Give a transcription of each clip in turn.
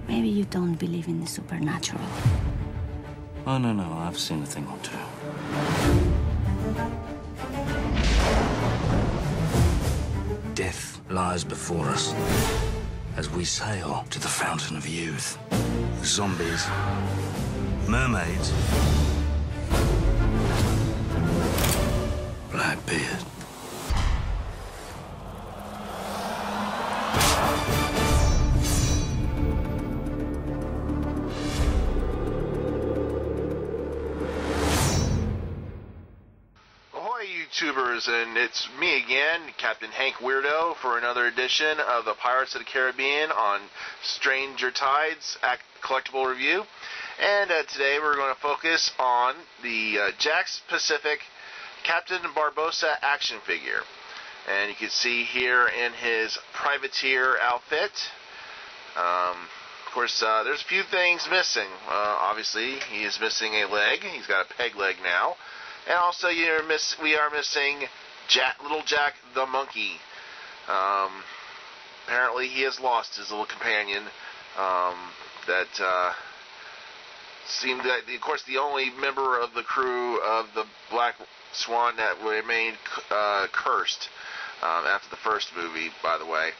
Maybe you don't believe in the supernatural. Oh, no, I've seen a thing or two. Death lies before us as we sail to the fountain of youth. Zombies, mermaids, Blackbeard. YouTubers, and it's me again, Captain Hank Weirdo, for another edition of the Pirates of the Caribbean on Stranger Tides Collectible Review. And today we're going to focus on the Jakks Pacific Captain Barbossa action figure. And you can see here in his privateer outfit. Of course, there's a few things missing. Obviously, he is missing a leg. He's got a peg leg now. And also, we are missing Little Jack the monkey. Apparently, he has lost his little companion. That seemed that, of course, the only member of the crew of the Black Swan that remained cursed after the first movie, by the way.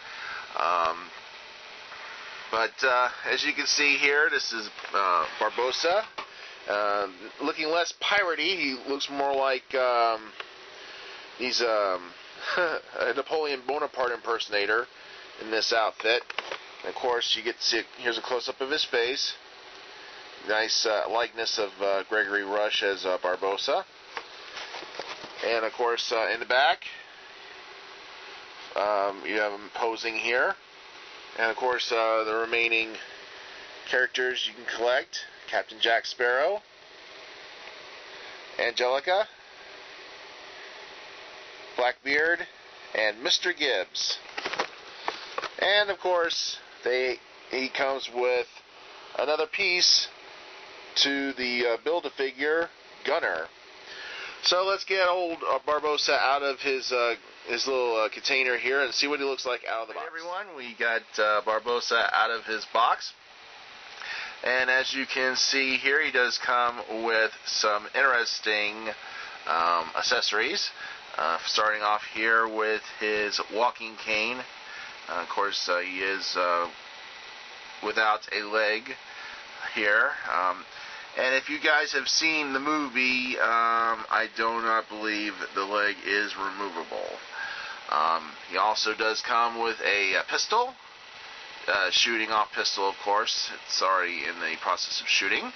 But as you can see here, this is Barbossa. Looking less piratey. He looks more like he's a Napoleon Bonaparte impersonator in this outfit. And of course, you get to see, here's a close-up of his face. Nice likeness of Gregory Rush as Barbossa. And of course, in the back, you have him posing here. And of course, the remaining characters you can collect: Captain Jack Sparrow, Angelica, Blackbeard, and Mr. Gibbs. And of course, he comes with another piece to the Build-A-Figure Gunner. So let's get old Barbossa out of his little container here and see what he looks like out of the box. Hey everyone, we got Barbossa out of his box. And as you can see here, he does come with some interesting accessories. Starting off here with his walking cane. Of course, he is without a leg here. And if you guys have seen the movie, I do not believe the leg is removable. He also does come with a pistol. Shooting off pistol, of course. It's already in the process of shooting.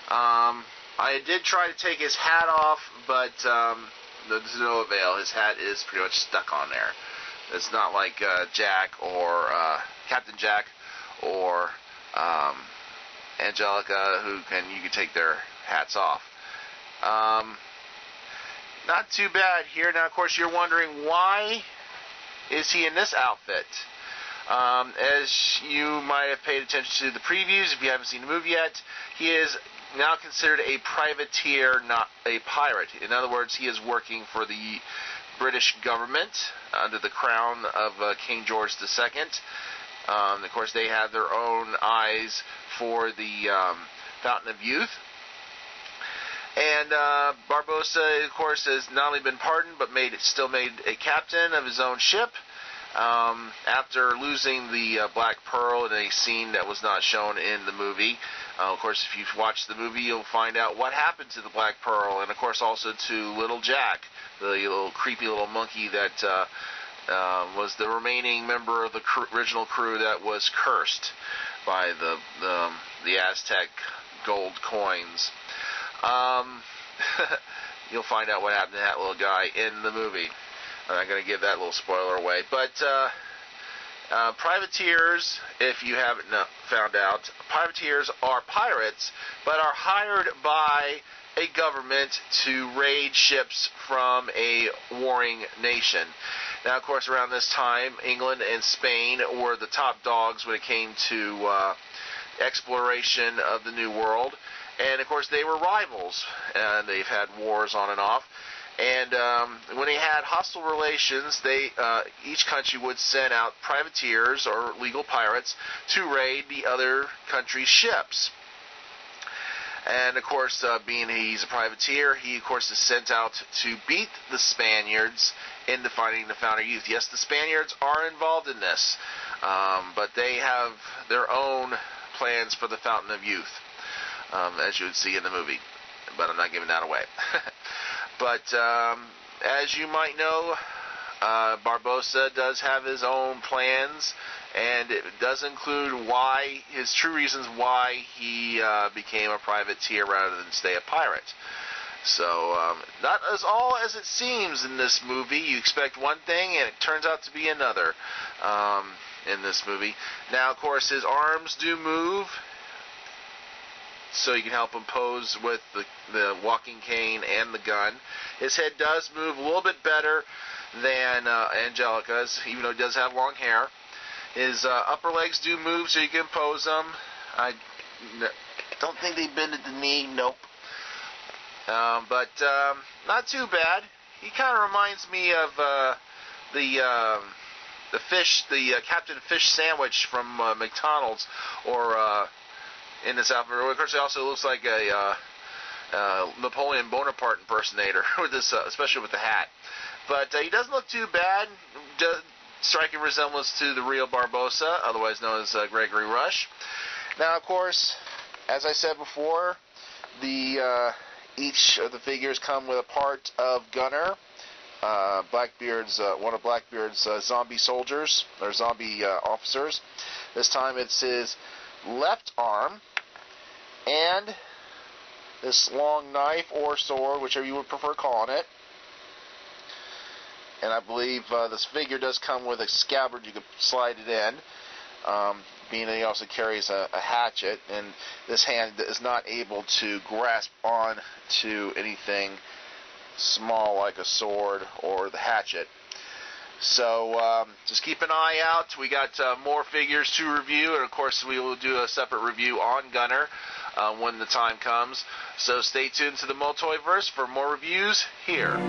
I did try to take his hat off, but there's no avail. His hat is pretty much stuck on there. It's not like Jack or Captain Jack or Angelica, who you can take their hats off. Not too bad here. Now, of course, you're wondering, why is he in this outfit? As you might have paid attention to the previews, if you haven't seen the movie yet, he is now considered a privateer, not a pirate. In other words, he is working for the British government under the crown of King George II. Of course, they have their own eyes for the Fountain of Youth. And Barbossa, of course, has not only been pardoned, but still made a captain of his own ship. After losing the Black Pearl in a scene that was not shown in the movie. Of course, if you've watched the movie, you'll find out what happened to the Black Pearl, and of course also to Little Jack, the little creepy little monkey that was the remaining member of the original crew that was cursed by the Aztec gold coins. You'll find out what happened to that little guy in the movie. I'm not going to give that little spoiler away. But privateers, if you haven't found out, privateers are pirates, but are hired by a government to raid ships from a warring nation. Now, of course, around this time, England and Spain were the top dogs when it came to exploration of the New World. And, of course, they were rivals, and they've had wars on and off. And when they had hostile relations, each country would send out privateers or legal pirates to raid the other country's ships. And of course, being he's a privateer, he of course is sent out to beat the Spaniards in defending the Fountain of Youth. Yes, the Spaniards are involved in this, but they have their own plans for the Fountain of Youth, as you would see in the movie. But I'm not giving that away. But as you might know, Barbossa does have his own plans, and it does include his true reasons why he became a privateer rather than stay a pirate. So, not as all as it seems in this movie. You expect one thing, and it turns out to be another in this movie. Now, of course, his arms do move, so you can help him pose with the walking cane and the gun. His head does move a little bit better than Angelica's, even though he does have long hair. His upper legs do move, so you can pose them. I don't think they bend at the knee, nope. But not too bad. He kind of reminds me of the Captain Fish sandwich from McDonald's, or in this outfit. Of course, he also looks like a Napoleon Bonaparte impersonator with this, especially with the hat. But he doesn't look too bad. Striking resemblance to the real Barbossa, otherwise known as Gregory Rush. Now, of course, as I said before, each of the figures come with a part of Gunner, one of Blackbeard's zombie soldiers, or zombie officers. This time it's his left arm, and this long knife or sword, whichever you would prefer calling it. And I believe this figure does come with a scabbard. You can slide it in, being that he also carries a hatchet, and this hand is not able to grasp on to anything small like a sword or the hatchet. So just keep an eye out. We got more figures to review, and of course we will do a separate review on Gunner when the time comes. So stay tuned to the Multoyverse for more reviews here.